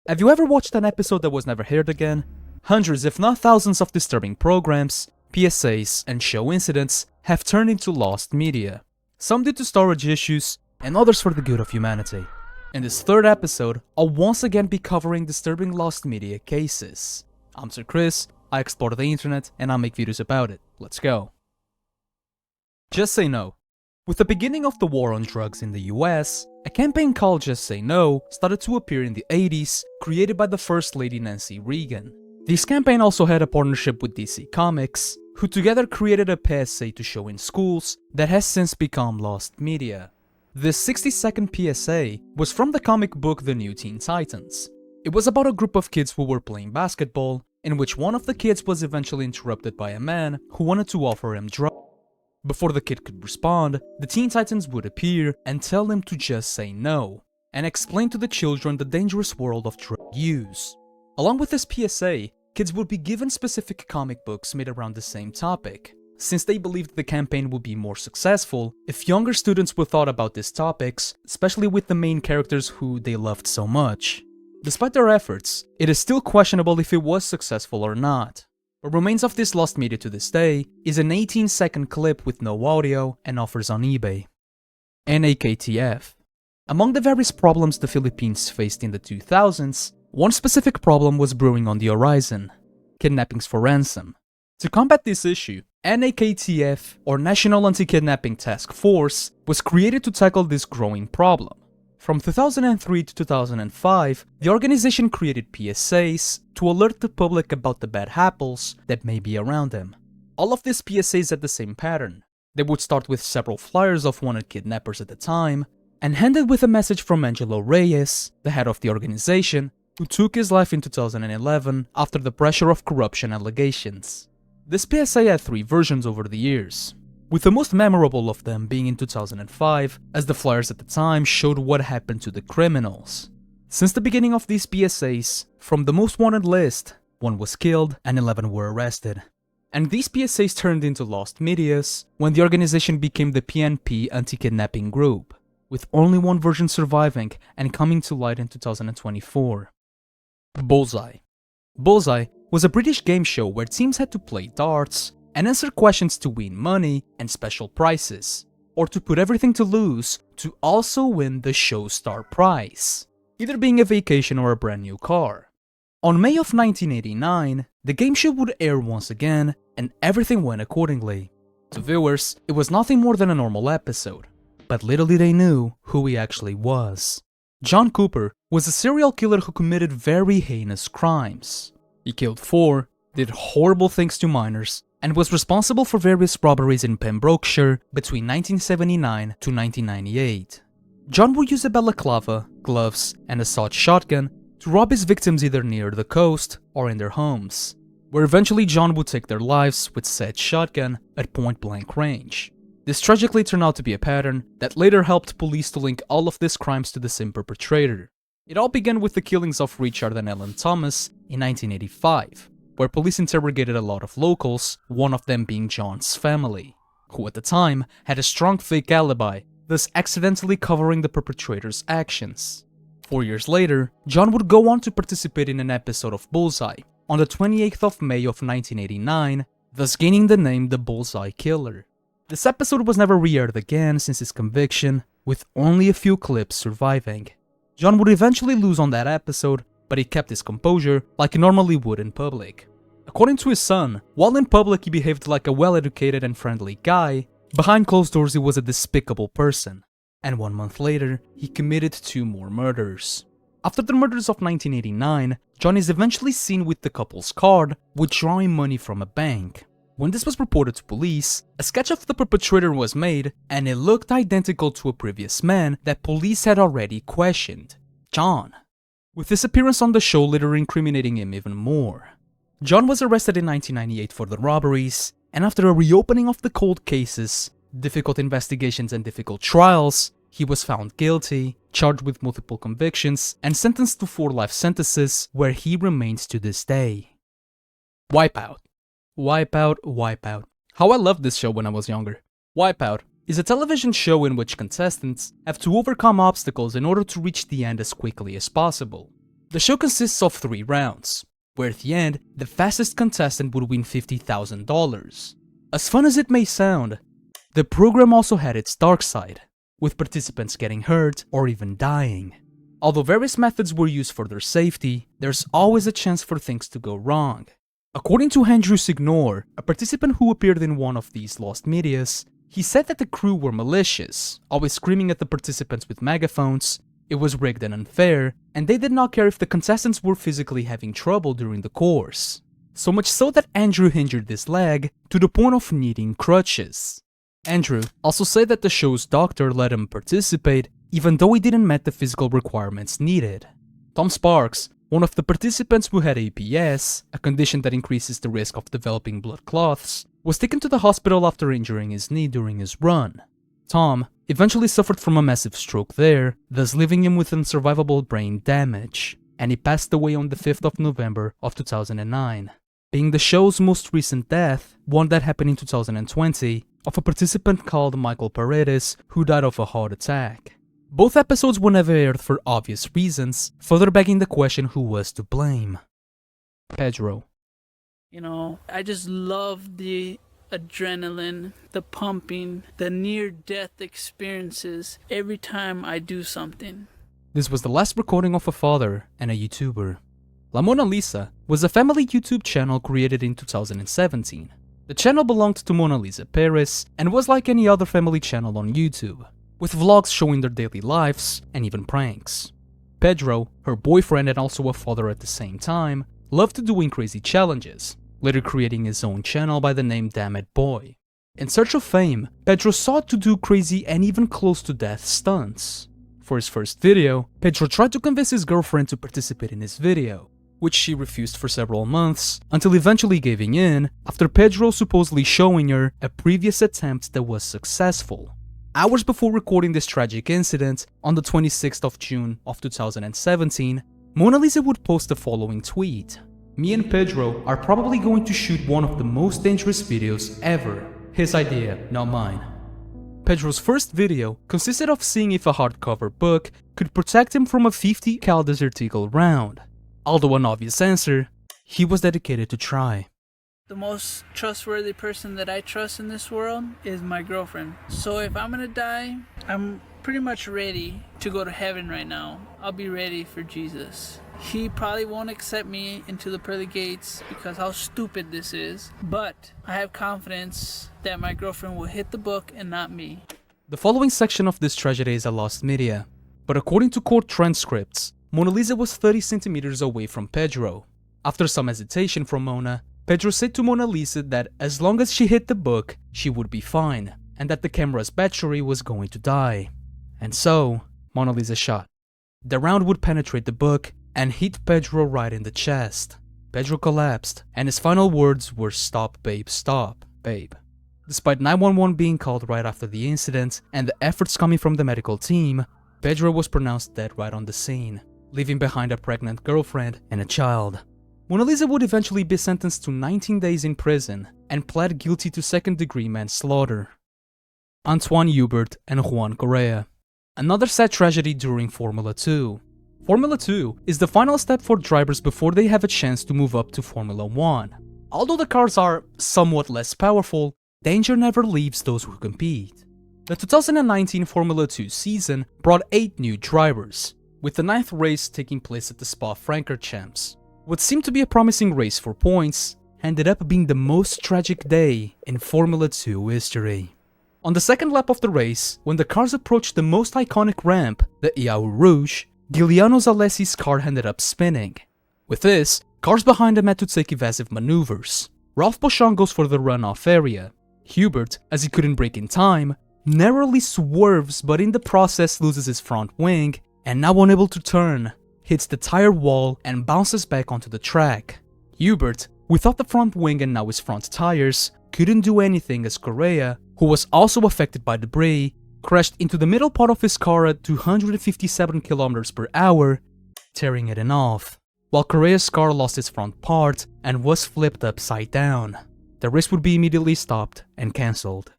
Have you ever watched an episode that was never heard again? Hundreds if not thousands of disturbing programs, PSAs, and show incidents have turned into lost media. Some due to storage issues, and others for the good of humanity. In this third episode, I'll once again be covering disturbing lost media cases. I'm Sir Chris, I explore the internet, and I make videos about it. Let's go. Just Say No. With the beginning of the war on drugs in the US, a campaign called Just Say No started to appear in the 80s, created by the First Lady Nancy Reagan. This campaign also had a partnership with DC Comics, who together created a PSA to show in schools that has since become lost media. This 60-second PSA was from the comic book The New Teen Titans. It was about a group of kids who were playing basketball, in which one of the kids was eventually interrupted by a man who wanted to offer him drugs. Before the kid could respond, the Teen Titans would appear and tell him to just say no, and explain to the children the dangerous world of drug use. Along with this PSA, kids would be given specific comic books made around the same topic, since they believed the campaign would be more successful if younger students were thought about these topics, especially with the main characters who they loved so much. Despite their efforts, it is still questionable if it was successful or not. What remains of this lost media to this day is an 18-second clip with no audio and offers on eBay. N.A.K.T.A.F. Among the various problems the Philippines faced in the 2000s, one specific problem was brewing on the horizon: kidnappings for ransom. To combat this issue, N.A.K.T.A.F, or National Anti-Kidnapping Task Force, was created to tackle this growing problem. From 2003 to 2005, the organization created PSAs to alert the public about the bad apples that may be around them. All of these PSAs had the same pattern. They would start with several flyers of wanted kidnappers at the time, and ended with a message from Angelo Reyes, the head of the organization, who took his life in 2011 after the pressure of corruption allegations. This PSA had 3 versions over the years, with the most memorable of them being in 2005, as the flyers at the time showed what happened to the criminals. Since the beginning of these PSAs, from the most wanted list, 1 was killed and 11 were arrested. And these PSAs turned into lost medias when the organization became the PNP Anti-Kidnapping Group, with only 1 version surviving and coming to light in 2024. Bullseye. Bullseye was a British game show where teams had to play darts and answer questions to win money and special prizes, or to put everything to lose to also win the show star prize, either being a vacation or a brand new car. On May of 1989, the game show would air once again, and everything went accordingly. To viewers, it was nothing more than a normal episode, but little did they know who he actually was. John Cooper was a serial killer who committed very heinous crimes. He killed 4, did horrible things to minors, and was responsible for various robberies in Pembrokeshire between 1979 to 1998. John would use a balaclava, gloves, and a sawed shotgun to rob his victims either near the coast or in their homes, where eventually John would take their lives with said shotgun at point-blank range. This tragically turned out to be a pattern that later helped police to link all of these crimes to the same perpetrator. It all began with the killings of Richard and Ellen Thomas in 1985. Where police interrogated a lot of locals, one of them being John's family, who at the time had a strong fake alibi, thus accidentally covering the perpetrator's actions. 4 years later, John would go on to participate in an episode of Bullseye on the 28th of May of 1989, thus gaining the name the Bullseye Killer. This episode was never re-aired again since his conviction, with only a few clips surviving. John would eventually lose on that episode, but he kept his composure like he normally would in public. According to his son, while in public he behaved like a well-educated and friendly guy, behind closed doors he was a despicable person, and 1 month later, he committed 2 more murders. After the murders of 1989, John is eventually seen with the couple's card withdrawing money from a bank. When this was reported to police, a sketch of the perpetrator was made, and it looked identical to a previous man that police had already questioned, John, with his appearance on the show later incriminating him even more. John was arrested in 1998 for the robberies, and after a reopening of the cold cases, difficult investigations and difficult trials, he was found guilty, charged with multiple convictions, and sentenced to 4 life sentences where he remains to this day. Wipeout. Wipeout, Wipeout. How I loved this show when I was younger. Wipeout is a television show in which contestants have to overcome obstacles in order to reach the end as quickly as possible. The show consists of 3 rounds, where at the end, the fastest contestant would win $50,000. As fun as it may sound, the program also had its dark side, with participants getting hurt or even dying. Although various methods were used for their safety, there's always a chance for things to go wrong. According to Andrew Signor, a participant who appeared in one of these lost medias, he said that the crew were malicious, always screaming at the participants with megaphones. It was rigged and unfair, and they did not care if the contestants were physically having trouble during the course. So much so that Andrew injured his leg to the point of needing crutches. Andrew also said that the show's doctor let him participate even though he didn't meet the physical requirements needed. Tom Sparks, one of the participants who had APS, a condition that increases the risk of developing blood clots, was taken to the hospital after injuring his knee during his run. Tom eventually suffered from a massive stroke there, thus leaving him with unsurvivable brain damage, and he passed away on the 5th of November of 2009, being the show's most recent death, one that happened in 2020, of a participant called Michael Paredes who died of a heart attack. Both episodes were never aired for obvious reasons, further begging the question who was to blame. Pedro. You know, I just love the adrenaline, the pumping, the near-death experiences every time I do something. This was the last recording of a father and a YouTuber. La Mona Lisa was a family YouTube channel created in 2017. The channel belonged to Mona Lisa Paris and was like any other family channel on YouTube, with vlogs showing their daily lives and even pranks. Pedro, her boyfriend and also a father at the same time, loved doing crazy challenges, later creating his own channel by the name Damn It Boy. In search of fame, Pedro sought to do crazy and even close to death stunts. For his first video, Pedro tried to convince his girlfriend to participate in his video, which she refused for several months, until eventually giving in after Pedro supposedly showing her a previous attempt that was successful. Hours before recording this tragic incident, on the 26th of June of 2017, Mona Lisa would post the following tweet. "Me and Pedro are probably going to shoot one of the most dangerous videos ever. His idea, not mine." Pedro's first video consisted of seeing if a hardcover book could protect him from a 50 cal Desert Eagle round. Although an obvious answer, he was dedicated to try. The most trustworthy person that I trust in this world is my girlfriend. So if I'm gonna die, I'm pretty much ready to go to heaven right now. I'll be ready for Jesus. He probably won't accept me into the pearly gates because how stupid this is, but I have confidence that my girlfriend will hit the book and not me. The following section of this tragedy is a lost media, but according to court transcripts, Mona Lisa was 30 centimeters away from Pedro. After some hesitation from Mona, Pedro said to Mona Lisa that as long as she hit the book, she would be fine, and that the camera's battery was going to die. And so, Mona Lisa shot. The round would penetrate the book and hit Pedro right in the chest. Pedro collapsed, and his final words were "Stop, babe, babe." Despite 911 being called right after the incident and the efforts coming from the medical team, Pedro was pronounced dead right on the scene, leaving behind a pregnant girlfriend and a child. Mona Lisa would eventually be sentenced to 19 days in prison and pled guilty to second-degree manslaughter. Antoine Hubert and Juan Correa. Another sad tragedy during Formula 2. Formula 2 is the final step for drivers before they have a chance to move up to Formula 1. Although the cars are somewhat less powerful, danger never leaves those who compete. The 2019 Formula 2 season brought 8 new drivers, with the 9th race taking place at the Spa-Francorchamps. What seemed to be a promising race for points ended up being the most tragic day in Formula 2 history. On the second lap of the race, when the cars approached the most iconic ramp, the Iau Rouge, Giuliano Zalessi's car ended up spinning. With this, cars behind him had to take evasive maneuvers. Ralph Boschon goes for the runoff area. Hubert, as he couldn't brake in time, narrowly swerves but in the process loses his front wing, and now unable to turn, hits the tire wall and bounces back onto the track. Hubert, without the front wing and now his front tires, couldn't do anything as Correa, who was also affected by debris, crashed into the middle part of his car at 257 km per hour, tearing it in half, while Correa's car lost its front part and was flipped upside down. The race would be immediately stopped and cancelled.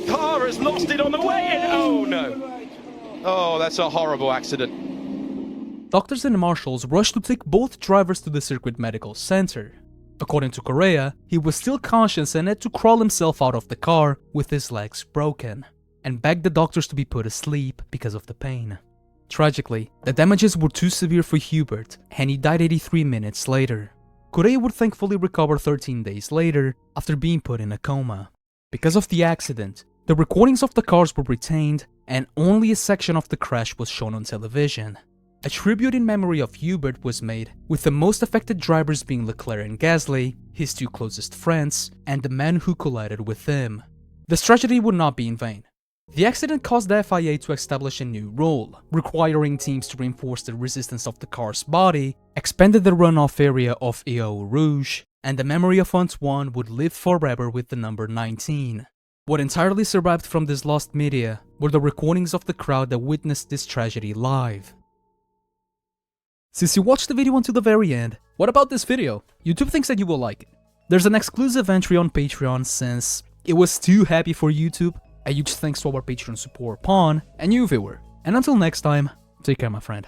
Car has lost it on the way in! Oh no! Oh, that's a horrible accident. Doctors and marshals rushed to take both drivers to the circuit medical center. According to Correa, he was still conscious and had to crawl himself out of the car with his legs broken, and begged the doctors to be put asleep because of the pain. Tragically, the damages were too severe for Hubert, and he died 83 minutes later. Correa would thankfully recover 13 days later after being put in a coma. Because of the accident, the recordings of the cars were retained, and only a section of the crash was shown on television. A tribute in memory of Hubert was made, with the most affected drivers being Leclerc and Gasly, his two closest friends, and the man who collided with them. This tragedy would not be in vain. The accident caused the FIA to establish a new rule, requiring teams to reinforce the resistance of the car's body, expanded the runoff area of Eau Rouge, and the memory of Antoine would live forever with the number 19. What entirely survived from this lost media were the recordings of the crowd that witnessed this tragedy live. Since you watched the video until the very end, what about this video? YouTube thinks that you will like it. There's an exclusive entry on Patreon since it was too happy for YouTube. A huge thanks to our Patreon support Pawn and you viewer. And until next time, take care my friend.